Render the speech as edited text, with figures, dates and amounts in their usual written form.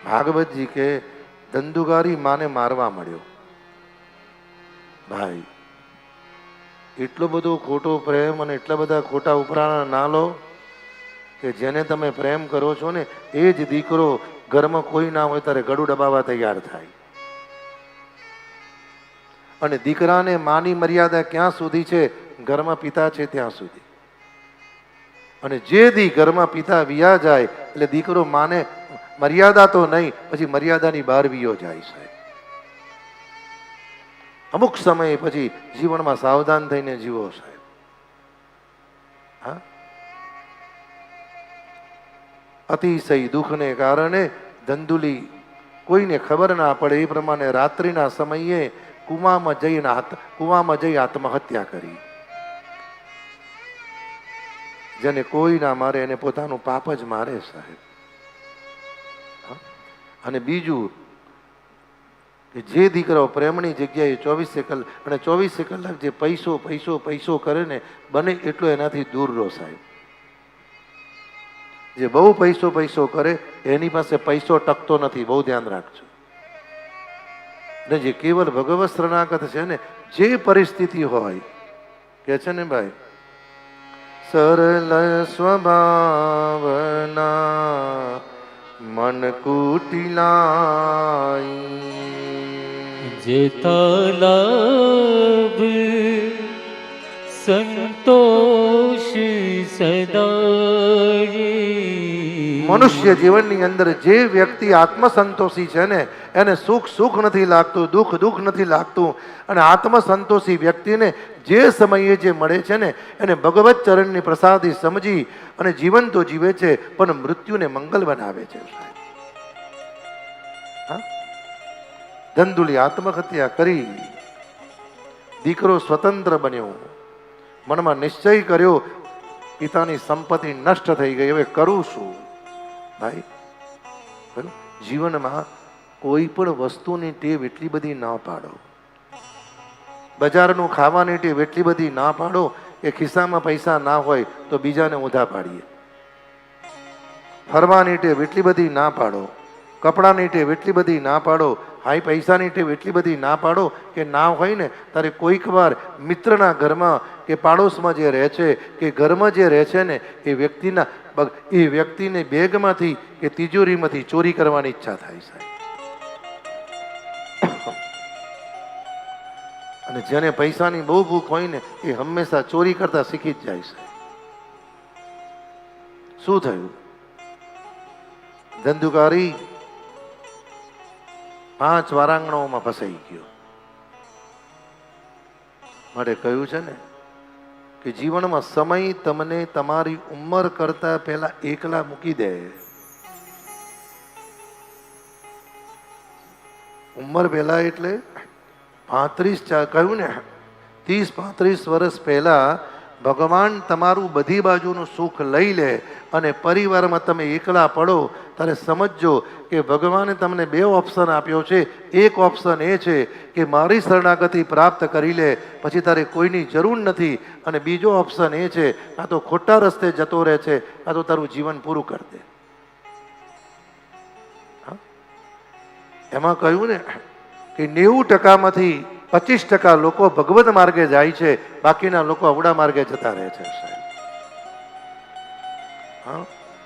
ભાગવતજી કે ધંધુકારી માને મારવા મળ્યો. ભાઈ એટલો બધો ખોટો પ્રેમ અને એટલા બધા ખોટા ઉપરાણા ના લો કે જેને તમે પ્રેમ કરો છો ને એ જ દીકરો ઘરમાં કોઈ ના હોય ત્યારે ગળું દબાવવા તૈયાર થાય. અને દીકરાને માની મર્યાદા ક્યાં સુધી છે? ઘરમાં પિતા છે ત્યાં સુધી. અને જે દી ઘરમાં પિતા વિયા જાય એટલે દીકરો માને મર્યાદા તો નહીં, પછી મર્યાદાની બહાર વિયો જાય છે. અમુક સમય પછી જીવનમાં સાવધાન થઈને જીવો સાહેબ. હા, અતિશય દુઃખને કારણે ધંધુલી કોઈને ખબર ના પડે એ પ્રમાણે રાત્રિના સમયે કુવામાં જઈ આત્મહત્યા કરી. જેને કોઈ ના મારે એને પોતાનું પાપ જ મારે સાહેબ. અને બીજું કે જે દીકરાઓ પ્રેમની જગ્યાએ 24 કલાક અને 24 કલાક જે પૈસો પૈસો પૈસો કરે ને, બને એટલો એનાથી દૂર રહો સાહેબ. જે બહુ પૈસો પૈસો કરે એની પાસે પૈસો ટકતો નથી, બહુ ધ્યાન રાખજો. ને જે કેવલ ભગવત શરણાગત છે ને, જે પરિસ્થિતિ હોય કે છે ને ભાઈ, સરળ સ્વભાવના મન કુટિલાઈ, જેતા લાભ સંતોષ સદા. મનુષ્ય જીવનની અંદર જે વ્યક્તિ આત્મસંતોષી છે ને, એને સુખ સુખ નથી લાગતું, દુઃખ દુઃખ નથી લાગતું. અને આત્મસંતોષી વ્યક્તિને જે સમયે જે મળે છે ને, એને ભગવત ચરણની પ્રસાદી સમજી અને જીવન તો જીવે છે પણ મૃત્યુને મંગલ બનાવે છે. ધંધુલી આત્મહત્યા કરી, દીકરો સ્વતંત્ર બન્યો, મનમાં નિશ્ચય કર્યો પિતાની સંપત્તિ નષ્ટ થઈ ગઈ, હવે કરું શું? ભાઈ જીવનમાં કોઈ પણ વસ્તુની ટેવ એટલી બધી ના પાડો. બજારનું ખાવાની ટેવ એટલી બધી ના પાડો કે ખિસ્સામાં પૈસા ના હોય તો બીજાને ઊંધા પાડીએ. ફરવાની ટેવ એટલી બધી ના પાડો, કપડાની ટેવ એટલી બધી ના પાડો, હાઈ પૈસાની ટેવ એટલી બધી ના પાડો કે ના હોય ને તારે કોઈક વાર મિત્રના ઘરમાં કે પાડોશમાં જે રહે છે કે ઘરમાં જે રહે છે ને એ વ્યક્તિને બેગમાંથી કે તિજોરીમાંથી ચોરી કરવાની ઈચ્છા થાય સાહેબ. અને જેને પૈસાની બહુ ભૂખ હોય ને એ હંમેશા ચોરી કરતા શીખી જ જાય છે. શું થયું? ધંધુકારી 5 વારાંગણાઓમાં ફસાઈ ગયો. માટે કહ્યું છે ને કે જીવનમાં સમય તમને તમારી ઉંમર કરતા પહેલા એકલા મૂકી દે. ઉંમર પહેલા એટલે 35 કહ્યું ને, 30-35 વર્ષ પહેલા ભગવાન તમારું બધી બાજુનું સુખ લઈ લે અને પરિવારમાં તમે એકલા પડો ત્યારે સમજજો કે ભગવાને તમને 2 ઓપ્શન આપ્યો છે. એક ઓપ્શન એ છે કે મારી શરણાગતિ પ્રાપ્ત કરી લે, પછી તારે કોઈની જરૂર નથી. અને બીજો ઓપ્શન એ છે કાં તો ખોટા રસ્તે જતો રહે છે, કાં તો તારું જીવન પૂરું કરી દે. એમાં કહ્યું ને કે 90%માંથી 25% લોકો ભગવત માર્ગે જાય છે, બાકીના લોકો અવળા માર્ગે જતા રહે છે સાહેબ. હા,